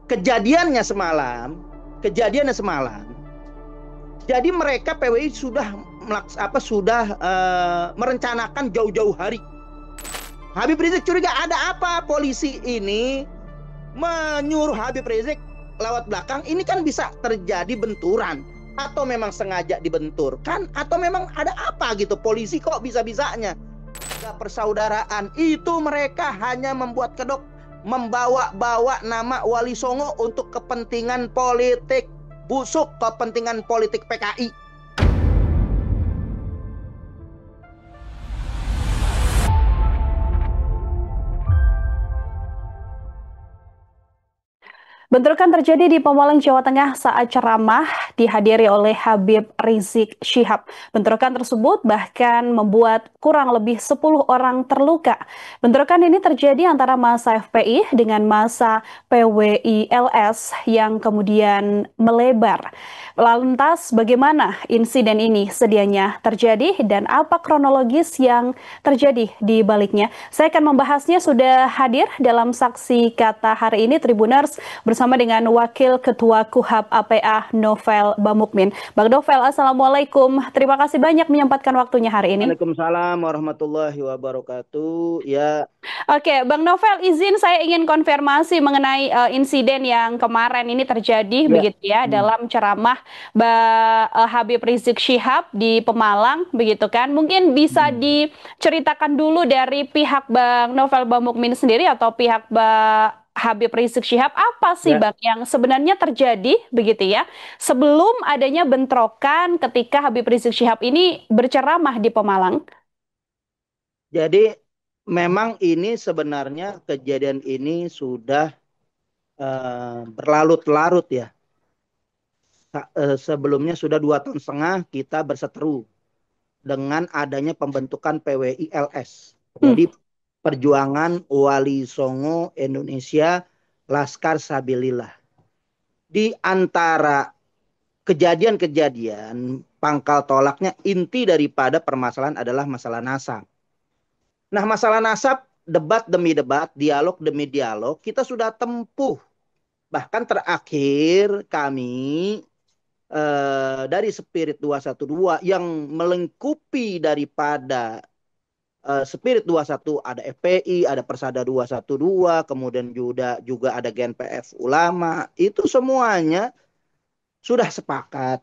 kejadiannya semalam, kejadiannya semalam. Jadi mereka PWI sudah merencanakan jauh-jauh hari. Habib Rizik curiga ada apa polisi ini menyuruh Habib Rizik lewat belakang. Ini kan bisa terjadi benturan, atau memang sengaja dibenturkan, atau memang ada apa gitu. Polisi kok bisa-bisanya persaudaraan itu, mereka hanya membuat kedok, membawa-bawa nama Wali Songo untuk kepentingan politik busuk, kepentingan politik PKI. Bentrokan terjadi di Pemalang, Jawa Tengah saat ceramah dihadiri oleh Habib Rizik Syihab. Bentrokan tersebut bahkan membuat kurang lebih 10 orang terluka. Bentrokan ini terjadi antara massa FPI dengan massa PWI-LS yang kemudian melebar. Lantas bagaimana insiden ini sedianya terjadi dan apa kronologis yang terjadi di baliknya? Saya akan membahasnya, sudah hadir dalam saksi kata hari ini Tribuners bersama dengan Wakil Ketua KUHAP APA Novel Bamukmin. Bang Novel, Assalamualaikum. Terima kasih banyak menyempatkan waktunya hari ini. Waalaikumsalam warahmatullahi wabarakatuh. Ya, Oke, Bang Novel, izin saya ingin konfirmasi mengenai insiden yang kemarin ini terjadi ya. begitu ya Hmm. dalam ceramah Habib Rizik Syihab di Pemalang begitu kan. Mungkin bisa Hmm. diceritakan dulu dari pihak Bang Novel Bamukmin sendiri atau pihak Habib Rizik Syihab, apa sih Ya, Bang yang sebenarnya terjadi begitu ya sebelum adanya bentrokan ketika Habib Rizik Syihab ini berceramah di Pemalang? jadi memang ini sebenarnya kejadian ini sudah berlarut-larut ya. Sebelumnya sudah 2 tahun setengah kita berseteru dengan adanya pembentukan PWI LS. Hmm. Jadi Perjuangan Wali Songo Indonesia Laskar Sabilillah. Di antara kejadian-kejadian, pangkal tolaknya, inti daripada permasalahan adalah masalah nasab. Nah, masalah nasab, debat demi debat, dialog demi dialog, kita sudah tempuh. Bahkan terakhir kami dari Spirit 212 yang melengkupi daripada Spirit 21, ada FPI, ada Persada 212, kemudian juga ada GNPF Ulama. Itu semuanya sudah sepakat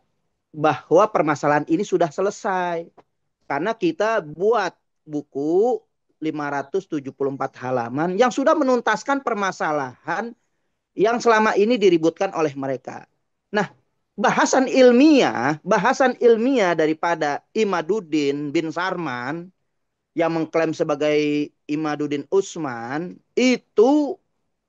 bahwa permasalahan ini sudah selesai. Karena kita buat buku 574 halaman yang sudah menuntaskan permasalahan yang selama ini diributkan oleh mereka. Nah, bahasan ilmiah daripada Imaduddin bin Sarman yang mengklaim sebagai Imaduddin Usman itu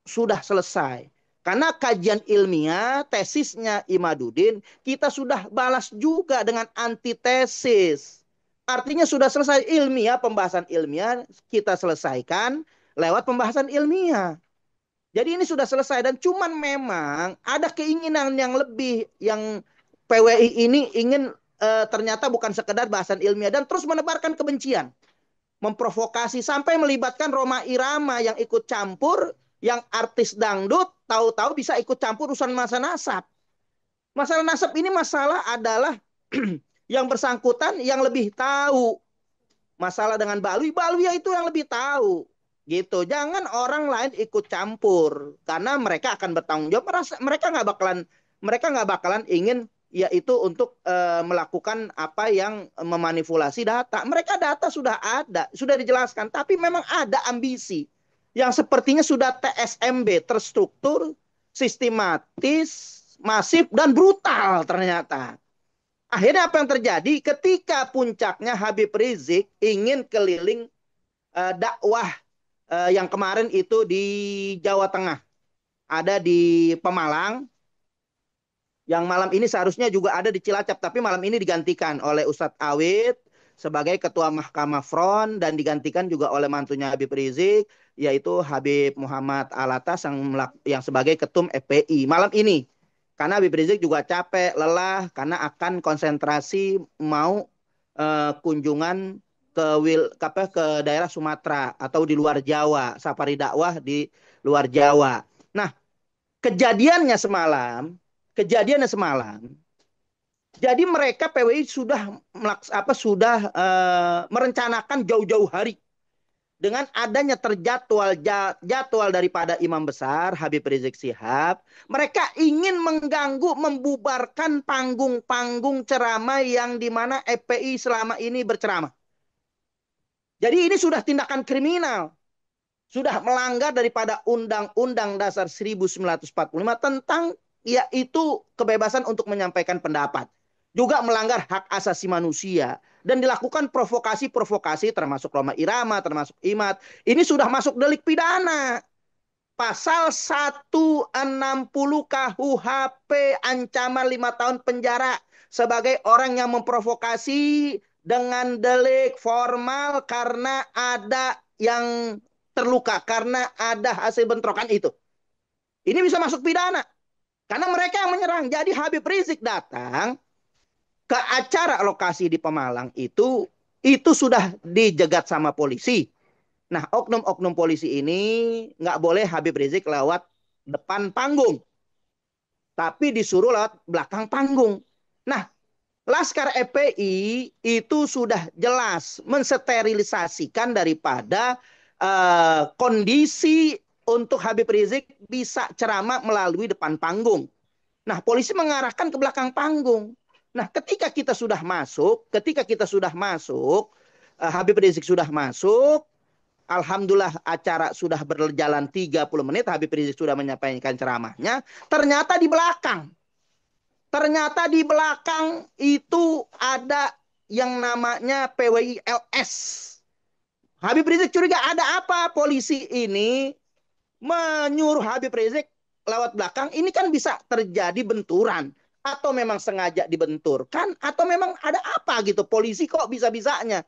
sudah selesai. Karena kajian ilmiah, tesisnya Imaduddin, kita sudah balas juga dengan antitesis. Artinya sudah selesai ilmiah, pembahasan ilmiah kita selesaikan lewat pembahasan ilmiah. Jadi ini sudah selesai, dan cuman memang ada keinginan yang lebih, yang PWI ini ingin ternyata bukan sekedar bahasan ilmiah dan terus menebarkan kebencian, memprovokasi sampai melibatkan Roma Irama yang ikut campur, yang artis dangdut tahu-tahu bisa ikut campur urusan masa nasab. Masalah nasab ini masalah adalah yang bersangkutan yang lebih tahu. Masalah dengan Balui, Balui itu yang lebih tahu. Gitu. Jangan orang lain ikut campur karena mereka akan bertanggung jawab. Mereka nggak bakalan ingin yaitu untuk melakukan apa yang memanipulasi data. Mereka data sudah ada, sudah dijelaskan, tapi memang ada ambisi yang sepertinya sudah TSMB, terstruktur, sistematis, masif dan brutal ternyata. Akhirnya apa yang terjadi ketika puncaknya Habib Rizik ingin keliling dakwah yang kemarin itu di Jawa Tengah, ada di Pemalang, yang malam ini seharusnya juga ada di Cilacap, tapi malam ini digantikan oleh Ustadz Awid sebagai Ketua Mahkamah Front dan digantikan juga oleh mantunya Habib Rizik, yaitu Habib Muhammad Alatas yang sebagai Ketum FPI malam ini. Karena Habib Rizik juga capek, lelah, karena akan konsentrasi mau kunjungan ke daerah Sumatera atau di luar Jawa, safari dakwah di luar Jawa. Nah, kejadiannya semalam, kejadiannya semalam. Jadi mereka PWI sudah merencanakan jauh-jauh hari dengan adanya jadwal daripada imam besar Habib Rizik Syihab, mereka ingin mengganggu, membubarkan panggung-panggung ceramah yang dimana FPI selama ini berceramah. Jadi ini sudah tindakan kriminal, sudah melanggar daripada Undang-Undang Dasar 1945 tentang yaitu kebebasan untuk menyampaikan pendapat. Juga melanggar hak asasi manusia dan dilakukan provokasi-provokasi termasuk Roma Irama, termasuk Imat. Ini sudah masuk delik pidana. Pasal 160 KUHP ancaman 5 tahun penjara sebagai orang yang memprovokasi dengan delik formal karena ada yang terluka, karena ada hasil bentrokan itu. Ini bisa masuk pidana. Karena mereka yang menyerang. Jadi Habib Rizik datang ke acara lokasi di Pemalang itu sudah dijegat sama polisi. Nah, oknum-oknum polisi ini nggak boleh Habib Rizik lewat depan panggung, tapi disuruh lewat belakang panggung. Nah, Laskar FPI itu sudah jelas mensterilisasikan daripada kondisi untuk Habib Rizik bisa ceramah melalui depan panggung. Nah, polisi mengarahkan ke belakang panggung. Nah, ketika kita sudah masuk, Habib Rizik sudah masuk, alhamdulillah acara sudah berjalan 30 menit, Habib Rizik sudah menyampaikan ceramahnya, ternyata di belakang itu ada yang namanya PWI LS. Habib Rizik curiga ada apa polisi ini menyuruh Habib Rizik lewat belakang, ini kan bisa terjadi benturan. Atau memang sengaja dibenturkan, atau memang ada apa gitu. Polisi kok bisa-bisanya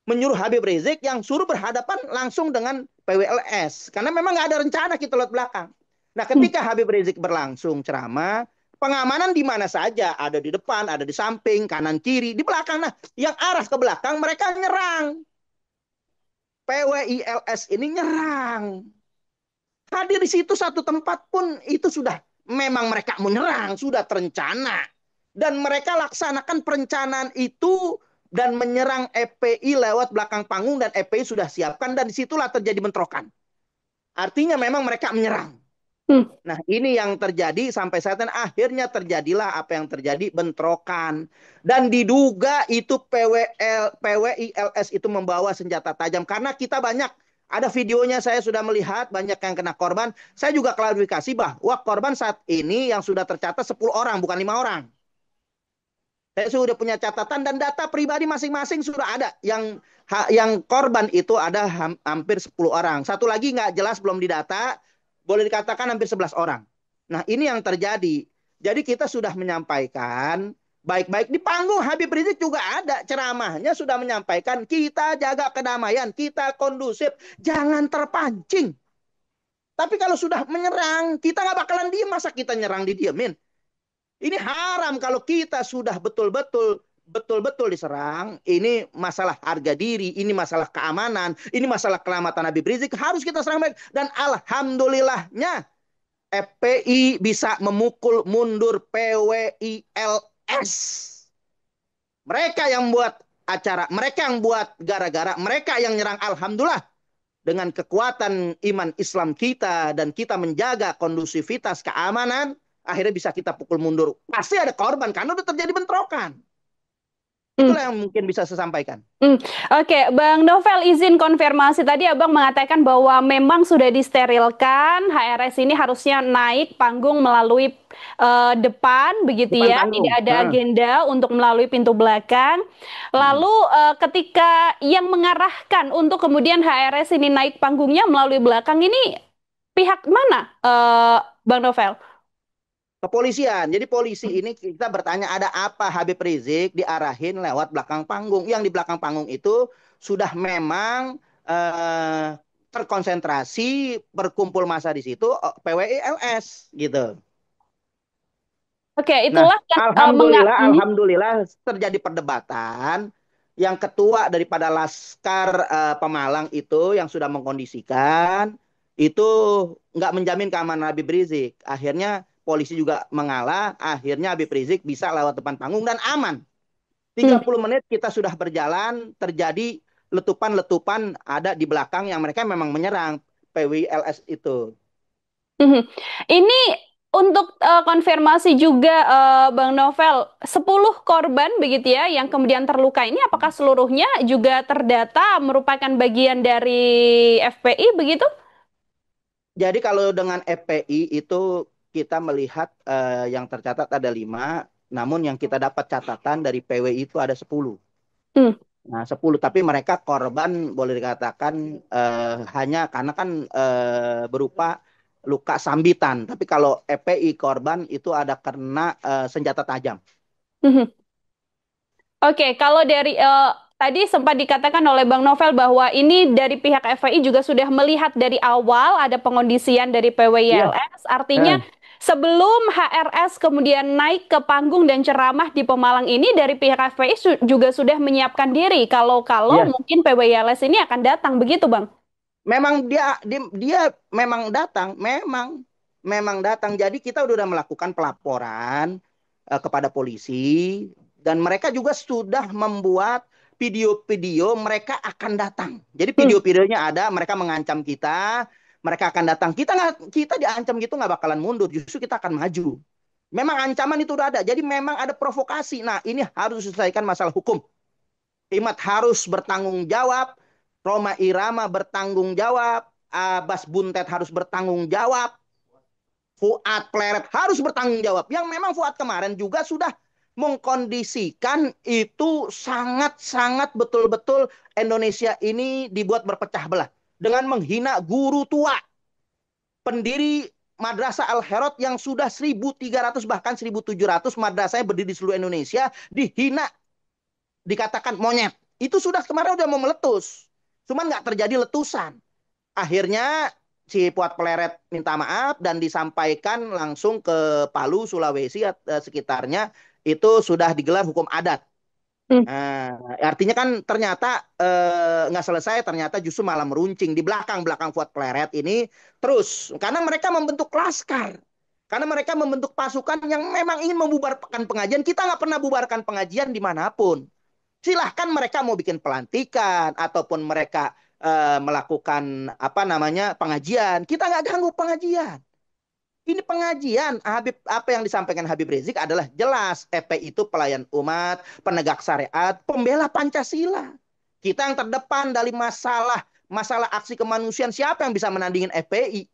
menyuruh Habib Rizik yang suruh berhadapan langsung dengan PWLS. Karena memang nggak ada rencana kita lewat belakang. Nah, ketika Habib Rizik berlangsung ceramah, pengamanan di mana saja, ada di depan, ada di samping, kanan kiri, di belakang. Nah, yang arah ke belakang mereka nyerang. PWILS ini nyerang. Hadir di situ satu tempat pun itu sudah memang mereka menyerang, sudah terencana. Dan mereka laksanakan perencanaan itu dan menyerang FPI lewat belakang panggung dan FPI sudah siapkan dan disitulah terjadi bentrokan. Artinya memang mereka menyerang. Nah, ini yang terjadi sampai saat ini akhirnya terjadilah apa yang terjadi, bentrokan. Dan diduga itu PWILS itu membawa senjata tajam karena kita banyak ada videonya, saya sudah melihat banyak yang kena korban. Saya juga klarifikasi bahwa korban saat ini yang sudah tercatat 10 orang bukan 5 orang. Saya sudah punya catatan dan data pribadi masing-masing sudah ada. Yang korban itu ada hampir 10 orang. Satu lagi nggak jelas, belum didata. Boleh dikatakan hampir 11 orang. Nah, ini yang terjadi. Jadi kita sudah menyampaikan, baik-baik di panggung Habib Rizik juga ada ceramahnya sudah menyampaikan, kita jaga kedamaian, kita kondusif, jangan terpancing. Tapi kalau sudah menyerang, kita nggak bakalan diem. Masa kita nyerang didiemin? Ini haram kalau kita sudah betul-betul diserang. Ini masalah harga diri, ini masalah keamanan, ini masalah keselamatan Habib Rizik. Harus kita serang baik. Dan alhamdulillahnya FPI bisa memukul mundur PWILS. Mereka yang buat acara, mereka yang buat gara-gara, mereka yang nyerang. Alhamdulillah dengan kekuatan iman Islam kita dan kita menjaga kondusivitas keamanan, akhirnya bisa kita pukul mundur. Pasti ada korban karena udah terjadi bentrokan. Itulah yang mungkin bisa saya sampaikan. Oke, Bang Novel izin konfirmasi. Tadi Abang mengatakan bahwa memang sudah disterilkan, HRS ini harusnya naik panggung melalui depan, begitu Depan ya. panggung. Tidak ada agenda untuk melalui pintu belakang. Lalu ketika yang mengarahkan untuk kemudian HRS ini naik panggungnya melalui belakang ini pihak mana, Bang Novel? Kepolisian. Jadi polisi ini kita bertanya ada apa Habib Rizik diarahin lewat belakang panggung. Yang di belakang panggung itu sudah memang terkonsentrasi berkumpul massa di situ PWILS gitu. Oke, Nah, itulah yang alhamdulillah terjadi perdebatan. Yang ketua daripada Laskar Pemalang itu yang sudah mengkondisikan, itu nggak menjamin keamanan Habib Rizik. Akhirnya polisi juga mengalah, akhirnya Habib Rizik bisa lewat depan panggung dan aman. Hmm. 30 menit kita sudah berjalan, terjadi letupan-letupan ada di belakang yang mereka memang menyerang PWLS itu. Mhm. Ini untuk konfirmasi juga Bang Novel, 10 korban begitu ya yang kemudian terluka ini apakah seluruhnya juga terdata merupakan bagian dari FPI begitu? Jadi kalau dengan FPI itu kita melihat yang tercatat ada 5, namun yang kita dapat catatan dari PWI itu ada 10. Hmm. Nah, 10, tapi mereka korban boleh dikatakan hanya karena kan berupa luka sambitan. Tapi kalau EPI korban itu ada karena senjata tajam. Mhm. Oke, kalau dari tadi sempat dikatakan oleh Bang Novel bahwa ini dari pihak FPI juga sudah melihat dari awal ada pengondisian dari Iya. PWYLS, artinya Eh, sebelum HRS kemudian naik ke panggung dan ceramah di Pemalang ini dari pihak FPI juga sudah menyiapkan diri kalau iya. mungkin PWYLS ini akan datang begitu, Bang. Memang dia memang datang, memang datang. Jadi kita udah melakukan pelaporan kepada polisi dan mereka juga sudah membuat video-video mereka akan datang. Jadi Hmm. video-videonya ada, mereka mengancam kita, mereka akan datang. Kita diancam gitu nggak bakalan mundur, justru kita akan maju. Memang ancaman itu udah ada. Jadi memang ada provokasi. Nah, ini harus diselesaikan masalah hukum. Imat harus bertanggung jawab, Roma Irama bertanggung jawab, Abbas Buntet harus bertanggung jawab, Fuad Pleret harus bertanggung jawab. Yang memang Fuad kemarin juga sudah mengkondisikan itu sangat-sangat betul-betul Indonesia ini dibuat berpecah belah dengan menghina guru tua, pendiri Madrasah Al-Herot yang sudah 1.300 bahkan 1.700 madrasahnya berdiri di seluruh Indonesia dihina, dikatakan monyet. Itu sudah kemarin udah mau meletus. Cuman nggak terjadi letusan. Akhirnya si Puat Peleret minta maaf dan disampaikan langsung ke Palu, Sulawesi sekitarnya itu sudah digelar hukum adat. Hmm. Nah, artinya kan ternyata nggak selesai, ternyata justru malah meruncing di belakang-belakang Fuad Pleret ini terus karena mereka membentuk laskar, karena mereka membentuk pasukan yang memang ingin membubarkan pengajian. Kita nggak pernah bubarkan pengajian dimanapun. Silahkan mereka mau bikin pelantikan ataupun mereka melakukan apa namanya pengajian. Kita nggak ganggu pengajian. Ini pengajian Habib, apa yang disampaikan Habib Rizik adalah jelas FPI itu pelayan umat, penegak syariat, pembela Pancasila. Kita yang terdepan dari masalah masalah aksi kemanusiaan, siapa yang bisa menandingin FPI?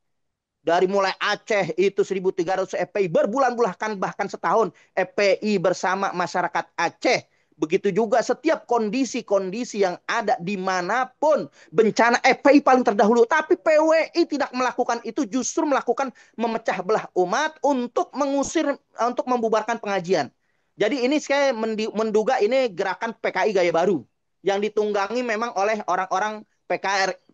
Dari mulai Aceh itu 1.300 FPI berbulan-bulan bahkan setahun FPI bersama masyarakat Aceh. Begitu juga setiap kondisi-kondisi yang ada dimanapun bencana FPI paling terdahulu. Tapi PWI tidak melakukan itu, justru melakukan memecah belah umat untuk mengusir, untuk membubarkan pengajian. Jadi ini saya menduga ini gerakan PKI gaya baru yang ditunggangi memang oleh orang-orang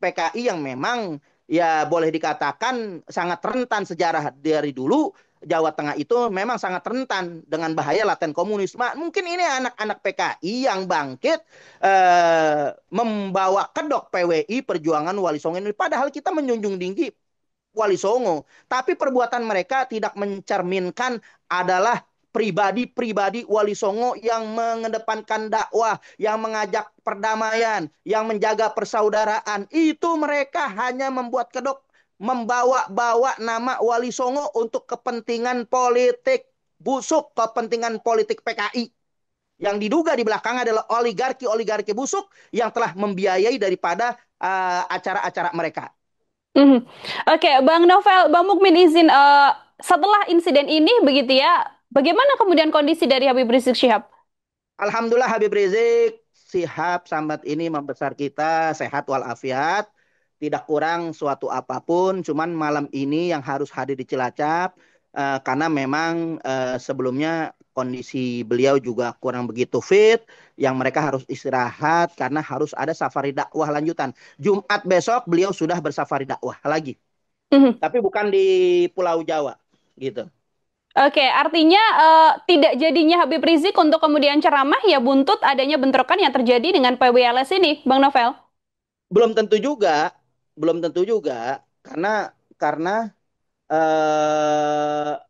PKI yang memang ya boleh dikatakan sangat rentan sejarah dari dulu. Jawa Tengah itu memang sangat rentan dengan bahaya laten komunisme. Mungkin ini anak-anak PKI yang bangkit membawa kedok PWI Perjuangan Wali Songo ini. Padahal kita menjunjung tinggi Wali Songo. Tapi perbuatan mereka tidak mencerminkan adalah pribadi-pribadi Wali Songo yang mengedepankan dakwah, yang mengajak perdamaian, yang menjaga persaudaraan. Itu mereka hanya membuat kedok, membawa-bawa nama Wali Songo untuk kepentingan politik busuk, kepentingan politik PKI. Yang diduga di belakang adalah oligarki-oligarki busuk yang telah membiayai daripada acara-acara mereka. Mhm. Oke, Bang Novel, Bang Mukmin izin setelah insiden ini begitu ya, bagaimana kemudian kondisi dari Habib Rizik Syihab? Alhamdulillah Habib Rizik sihat sambat ini membesar kita sehat walafiat, tidak kurang suatu apapun. Cuman malam ini yang harus hadir di Cilacap karena memang sebelumnya kondisi beliau juga kurang begitu fit, yang mereka harus istirahat karena harus ada safari dakwah lanjutan. Jumat besok beliau sudah bersafari dakwah lagi, Mhm. tapi bukan di Pulau Jawa gitu. Oke, artinya tidak jadinya Habib Rizik untuk kemudian ceramah ya buntut adanya bentrokan yang terjadi dengan PWLS ini, Bang Novel. Belum tentu juga, belum tentu juga. karena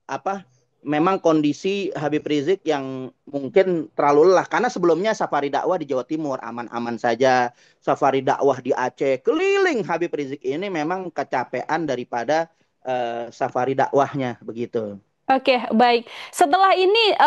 apa? Memang kondisi Habib Rizik yang mungkin terlalu lelah karena sebelumnya safari dakwah di Jawa Timur aman-aman saja, safari dakwah di Aceh keliling Habib Rizik ini memang kecapean daripada safari dakwahnya begitu. Oke, baik. Setelah ini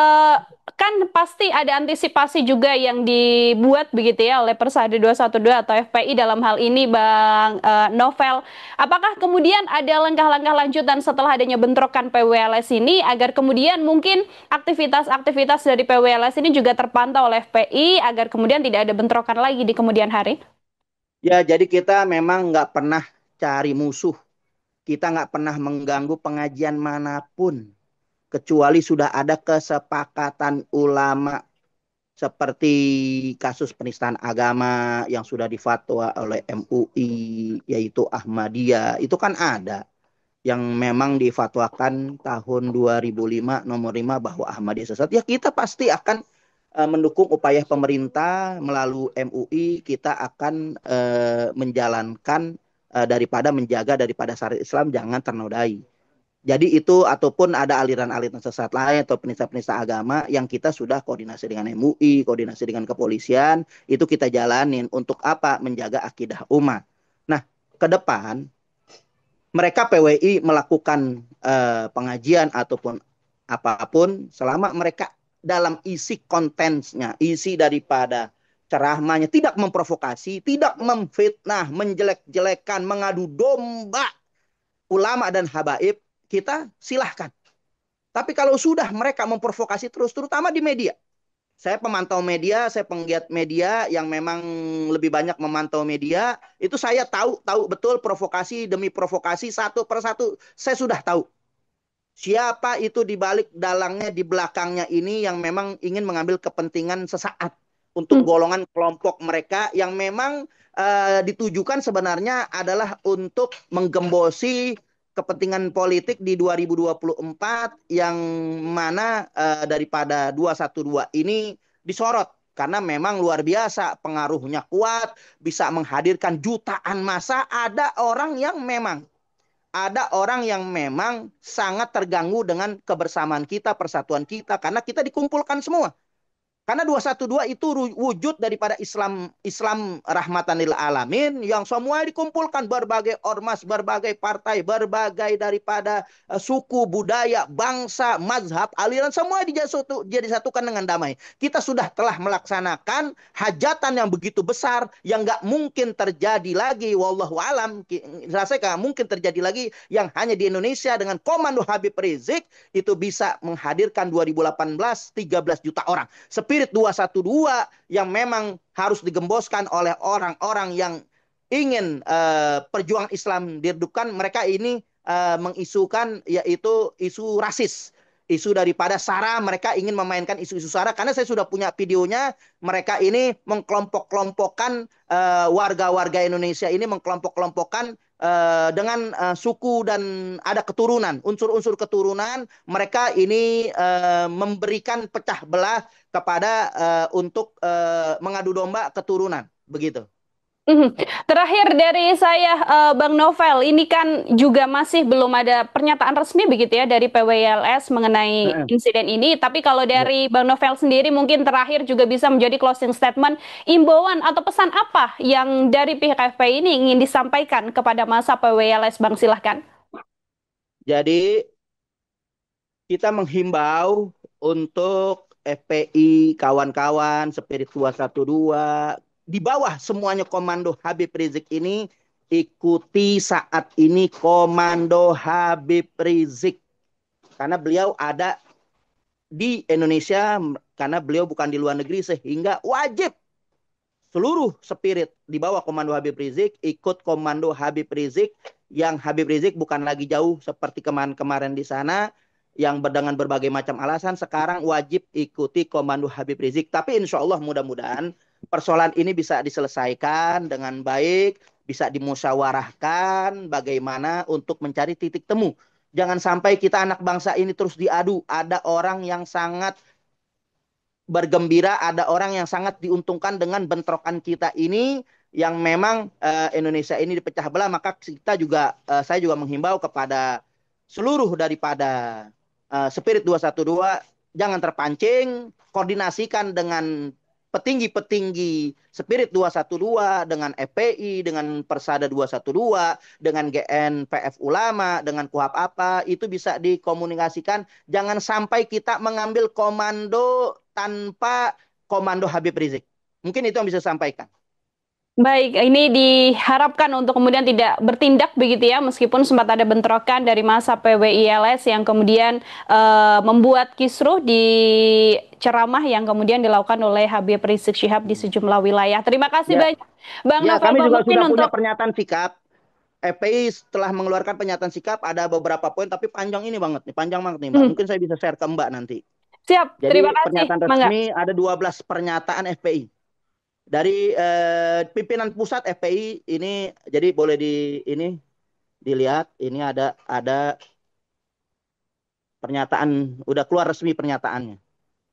kan pasti ada antisipasi juga yang dibuat begitu ya oleh Persada 212 atau FPI dalam hal ini Bang Novel. Apakah kemudian ada langkah-langkah lanjutan setelah adanya bentrokan PWLS ini agar kemudian mungkin aktivitas-aktivitas dari PWLS ini juga terpantau oleh FPI agar kemudian tidak ada bentrokan lagi di kemudian hari? Ya, jadi kita memang nggak pernah cari musuh. Kita nggak pernah mengganggu pengajian manapun. Kecuali sudah ada kesepakatan ulama seperti kasus penistaan agama yang sudah difatwa oleh MUI, yaitu Ahmadiyah. Itu kan ada yang memang difatwakan tahun 2005 nomor 5 bahwa Ahmadiyah sesat. Ya kita pasti akan mendukung upaya pemerintah melalui MUI. Kita akan menjalankan daripada menjaga daripada syariat Islam jangan ternodai. Jadi itu ataupun ada aliran-aliran sesat lain atau penista-penista agama yang kita sudah koordinasi dengan MUI, koordinasi dengan kepolisian, itu kita jalanin untuk apa? Menjaga akidah umat. Nah, ke depan mereka PWI melakukan pengajian ataupun apapun selama mereka dalam isi kontennya, isi daripada ceramahnya tidak memprovokasi, tidak memfitnah, menjelek-jelekan, mengadu domba ulama dan habaib, kita silahkan. Tapi kalau sudah mereka memprovokasi terus, terutama di media. Saya pemantau media, saya penggiat media yang memang lebih banyak memantau media. Itu saya tahu betul provokasi demi provokasi satu per satu. Saya sudah tahu siapa itu di balik dalangnya, di belakangnya ini yang memang ingin mengambil kepentingan sesaat untuk Hmm. golongan kelompok mereka yang memang ditujukan sebenarnya adalah untuk menggembosi kepentingan politik di 2024 yang mana daripada 212 ini disorot karena memang luar biasa pengaruhnya kuat bisa menghadirkan jutaan massa ada orang yang memang sangat terganggu dengan kebersamaan kita, persatuan kita, karena kita dikumpulkan semua. Karena 212 itu wujud daripada Islam Islam rahmatan lil alamin yang semua dikumpulkan berbagai ormas, berbagai partai, berbagai daripada suku, budaya, bangsa, mazhab, aliran semua disatukan dengan damai. Kita sudah telah melaksanakan hajatan yang begitu besar yang nggak mungkin terjadi lagi. Wallahu alam, saya nggak mungkin terjadi lagi yang hanya di Indonesia dengan komando Habib Rizik itu bisa menghadirkan 2018 13 juta orang. Spirit 212 yang memang harus digemboskan oleh orang-orang yang ingin perjuangan Islam dihidupkan. Mereka ini mengisukan yaitu isu rasis. Isu daripada SARA, mereka ingin memainkan isu-isu SARA karena saya sudah punya videonya. Mereka ini mengkelompok-kelompokkan warga-warga Indonesia ini mengkelompok-kelompokkan dengan suku dan ada keturunan, unsur-unsur keturunan. Mereka ini memberikan pecah belah kepada untuk mengadu domba keturunan, begitu. Mhm. Terakhir dari saya, Bang Novel, ini kan juga masih belum ada pernyataan resmi begitu ya dari PWLS mengenai Heeh. insiden ini. Tapi kalau Ya. dari Bang Novel sendiri mungkin terakhir juga bisa menjadi closing statement, imbauan atau pesan apa yang dari pihak FPI ini ingin disampaikan kepada masa PWLS, Bang? Silahkan. Jadi kita menghimbau untuk FPI, kawan-kawan, Spirit 212, di bawah semuanya komando Habib Rizik ini, ikuti saat ini komando Habib Rizik. Karena beliau ada di Indonesia, karena beliau bukan di luar negeri, sehingga wajib seluruh spirit di bawah komando Habib Rizik ikut komando Habib Rizik yang Habib Rizik bukan lagi jauh seperti kemarin-kemarin di sana yang dengan berbagai macam alasan sekarang wajib ikuti komando Habib Rizik. Tapi insya Allah mudah-mudahan persoalan ini bisa diselesaikan dengan baik, bisa dimusyawarahkan bagaimana untuk mencari titik temu. Jangan sampai kita anak bangsa ini terus diadu. Ada orang yang sangat bergembira, ada orang yang sangat diuntungkan dengan bentrokan kita ini yang memang Indonesia ini dipecah belah, maka kita juga saya juga menghimbau kepada seluruh daripada Spirit 212 jangan terpancing, koordinasikan dengan petinggi-petinggi Spirit 212, dengan FPI, dengan Persada 212, dengan GNPF Ulama, dengan KUHAP apa, itu bisa dikomunikasikan. Jangan sampai kita mengambil komando tanpa komando Habib Rizik. Mungkin itu yang bisa sampaikan. Baik, ini diharapkan untuk kemudian tidak bertindak begitu ya, meskipun sempat ada bentrokan dari masa PWILS yang kemudian membuat kisruh di ceramah yang kemudian dilakukan oleh Habib Rizik Syihab di sejumlah wilayah. Terima kasih Ya, banyak, Bang ya Novel kami juga Bamukmin sudah punya untuk pernyataan sikap. FPI setelah mengeluarkan pernyataan sikap ada beberapa poin, tapi panjang ini banget nih, panjang banget nih Mbak. Hmm, Mungkin saya bisa share ke Mbak nanti. siap. Terima Jadi kasih, pernyataan Mangga. resmi ada 12 pernyataan FPI. Dari pimpinan pusat FPI ini, jadi boleh ini dilihat, ini ada pernyataan, udah keluar resmi pernyataannya.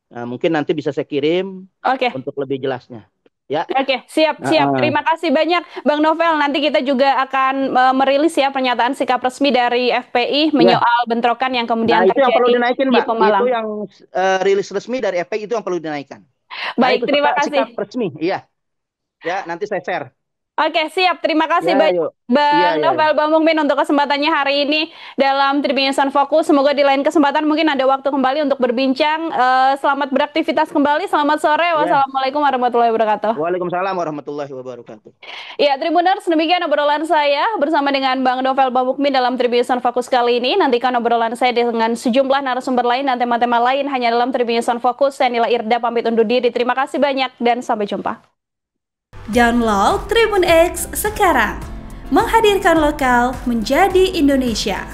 Nah, mungkin nanti bisa saya kirim Oke. untuk lebih jelasnya. Ya. Oke, siap, siap. Terima kasih banyak, Bang Novel. Nanti kita juga akan merilis ya pernyataan sikap resmi dari FPI Ya. menyoal bentrokan yang Nah, kemudian itu yang perlu terjadi dinaikin, di Mbak. Itu Pemalang. yang rilis resmi dari FPI itu yang perlu dinaikkan. Nah, Baik, itu terima sikap kasih. resmi. Iya. Ya, nanti saya share. Oke, siap. Terima kasih Ya, banyak, yuk. Iya, Bang iya. Novel Bamukmin untuk kesempatannya hari ini dalam Tribun Insan Fokus. Semoga di lain kesempatan mungkin ada waktu kembali untuk berbincang. Selamat beraktivitas kembali. Selamat sore. Ya. Wassalamualaikum warahmatullahi wabarakatuh. Waalaikumsalam warahmatullahi wabarakatuh. Ya, Tribuners, demikian obrolan saya bersama dengan Bang Novel Bamukmin dalam Tribun Fokus kali ini. Nantikan obrolan saya dengan sejumlah narasumber lain dan tema-tema lain hanya dalam Tribun Fokus. Saya Nila Irda pamit undur diri. Terima kasih banyak dan sampai jumpa. Download Tribun X sekarang. Menghadirkan lokal menjadi Indonesia.